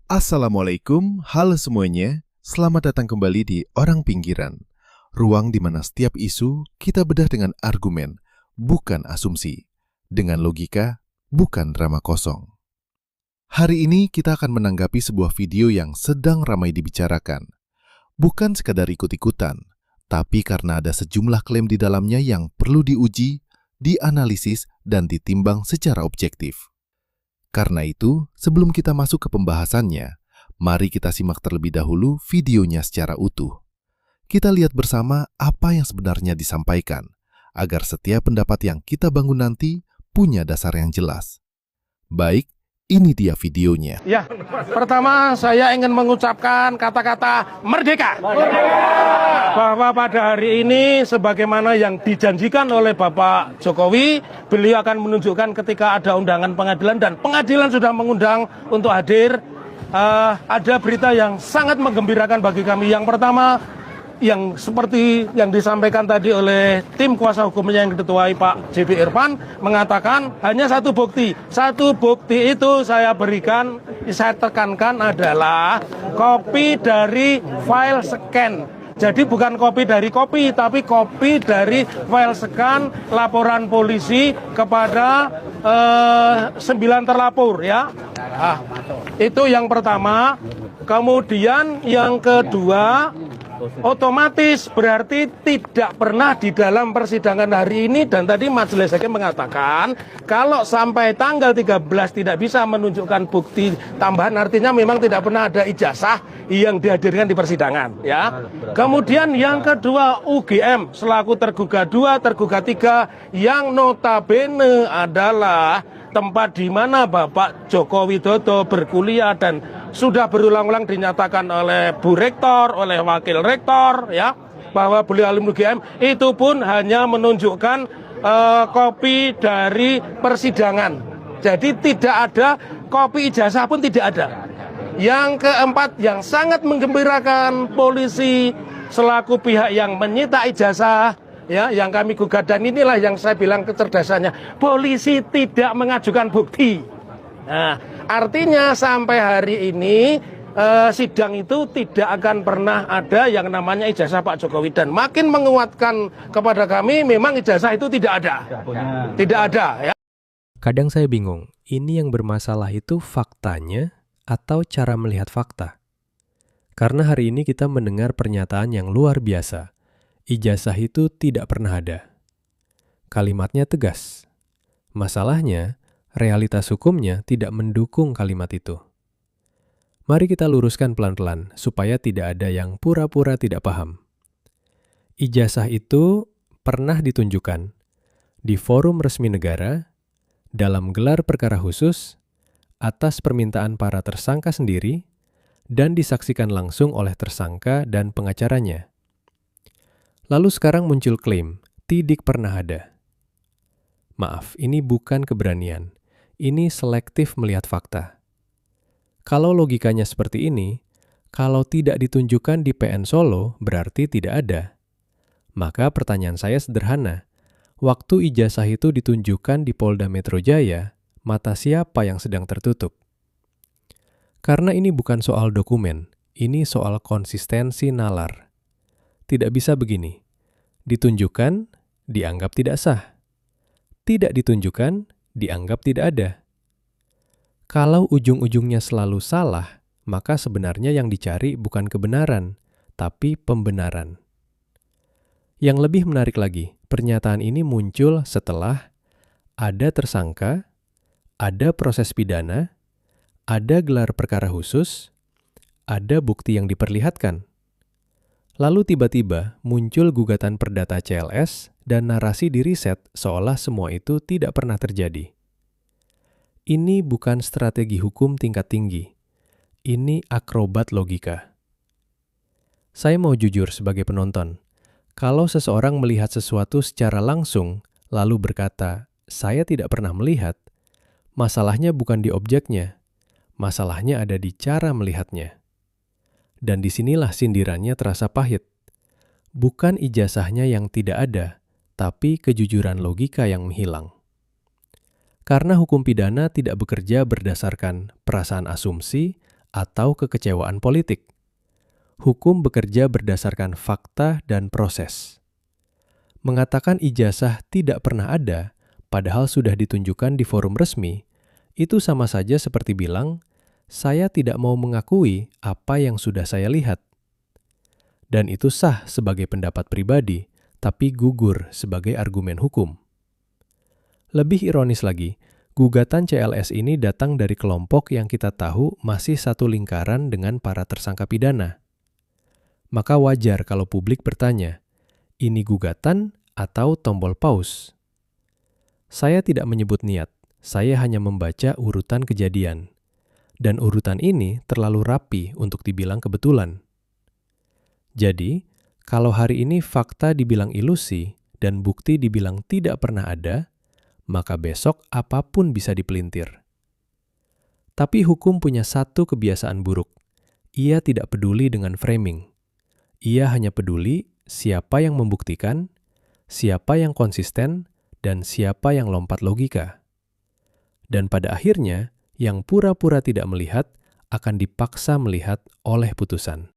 Assalamualaikum, halo semuanya. Selamat datang kembali di Orang Pinggiran. Ruang di mana setiap isu kita bedah dengan argumen, bukan asumsi. Dengan logika, bukan drama kosong. Hari ini kita akan menanggapi sebuah video yang sedang ramai dibicarakan. Bukan sekadar ikut-ikutan, tapi karena ada sejumlah klaim di dalamnya yang perlu diuji, dianalisis, dan ditimbang secara objektif. Karena itu, sebelum kita masuk ke pembahasannya, mari kita simak terlebih dahulu videonya secara utuh. Kita lihat bersama apa yang sebenarnya disampaikan, agar setiap pendapat yang kita bangun nanti punya dasar yang jelas. Baik, ini dia videonya. Ya, pertama saya ingin mengucapkan kata-kata merdeka. Bahwa pada hari ini sebagaimana yang dijanjikan oleh Bapak Jokowi, beliau akan menunjukkan ketika ada undangan pengadilan dan pengadilan sudah mengundang untuk hadir. Ada berita yang sangat menggembirakan bagi kami. Yang pertama, yang seperti yang disampaikan tadi oleh tim kuasa hukumnya yang diketuai Pak JB Irfan, mengatakan hanya satu bukti. Satu bukti itu saya berikan, saya tekankan adalah kopi dari file scan. Jadi bukan kopi dari kopi, tapi kopi dari file scan laporan polisi kepada 9 terlapor ya. Itu yang pertama. Kemudian yang kedua, otomatis berarti tidak pernah di dalam persidangan hari ini, dan tadi majelis hakim mengatakan kalau sampai tanggal 13 tidak bisa menunjukkan bukti tambahan, artinya memang tidak pernah ada ijazah yang dihadirkan di persidangan ya. Kemudian yang kedua, UGM selaku tergugat 2, tergugat 3 yang notabene adalah tempat di mana Bapak Joko Widodo berkuliah dan sudah berulang-ulang dinyatakan oleh Bu Rektor, oleh Wakil Rektor ya, bahwa beliau alumni UGM, itu pun hanya menunjukkan kopi dari persidangan. Jadi tidak ada kopi ijazah pun tidak ada. Yang keempat, yang sangat menggembirakan, polisi selaku pihak yang menyita ijazah ya, yang kami gugat, dan inilah yang saya bilang kecerdasannya, polisi tidak mengajukan bukti. Nah, artinya sampai hari ini sidang itu tidak akan pernah ada yang namanya ijazah Pak Jokowi, dan makin menguatkan kepada kami memang ijazah itu tidak ada. Tidak ada ya. Kadang saya bingung, ini yang bermasalah itu faktanya atau cara melihat fakta? Karena hari ini kita mendengar pernyataan yang luar biasa. Ijazah itu tidak pernah ada. Kalimatnya tegas. Masalahnya, realitas hukumnya tidak mendukung kalimat itu. Mari kita luruskan pelan-pelan supaya tidak ada yang pura-pura tidak paham. Ijazah itu pernah ditunjukkan di forum resmi negara, dalam gelar perkara khusus, atas permintaan para tersangka sendiri, dan disaksikan langsung oleh tersangka dan pengacaranya. Lalu sekarang muncul klaim, tidak pernah ada. Maaf, ini bukan keberanian. Ini selektif melihat fakta. Kalau logikanya seperti ini, kalau tidak ditunjukkan di PN Solo, berarti tidak ada. Maka pertanyaan saya sederhana. Waktu ijazah itu ditunjukkan di Polda Metro Jaya, mata siapa yang sedang tertutup? Karena ini bukan soal dokumen, ini soal konsistensi nalar. Tidak bisa begini. Ditunjukkan, dianggap tidak sah. Tidak ditunjukkan, dianggap tidak ada. Kalau ujung-ujungnya selalu salah, maka sebenarnya yang dicari bukan kebenaran, tapi pembenaran. Yang lebih menarik lagi, pernyataan ini muncul setelah ada tersangka, ada proses pidana, ada gelar perkara khusus, ada bukti yang diperlihatkan. Lalu tiba-tiba muncul gugatan perdata CLS dan narasi di riset seolah semua itu tidak pernah terjadi. Ini bukan strategi hukum tingkat tinggi. Ini akrobat logika. Saya mau jujur sebagai penonton. Kalau seseorang melihat sesuatu secara langsung, lalu berkata, saya tidak pernah melihat, masalahnya bukan di objeknya. Masalahnya ada di cara melihatnya. Dan disinilah sindirannya terasa pahit. Bukan ijazahnya yang tidak ada, tapi kejujuran logika yang menghilang. Karena hukum pidana tidak bekerja berdasarkan perasaan asumsi atau kekecewaan politik. Hukum bekerja berdasarkan fakta dan proses. Mengatakan ijazah tidak pernah ada, padahal sudah ditunjukkan di forum resmi, itu sama saja seperti bilang, saya tidak mau mengakui apa yang sudah saya lihat. Dan itu sah sebagai pendapat pribadi, tapi gugur sebagai argumen hukum. Lebih ironis lagi, gugatan CLS ini datang dari kelompok yang kita tahu masih satu lingkaran dengan para tersangka pidana. Maka wajar kalau publik bertanya, ini gugatan atau tombol pause? Saya tidak menyebut niat, saya hanya membaca urutan kejadian. Dan urutan ini terlalu rapi untuk dibilang kebetulan. Jadi, kalau hari ini fakta dibilang ilusi dan bukti dibilang tidak pernah ada, maka besok apapun bisa dipelintir. Tapi hukum punya satu kebiasaan buruk. Ia tidak peduli dengan framing. Ia hanya peduli siapa yang membuktikan, siapa yang konsisten, dan siapa yang lompat logika. Dan pada akhirnya, yang pura-pura tidak melihat akan dipaksa melihat oleh putusan.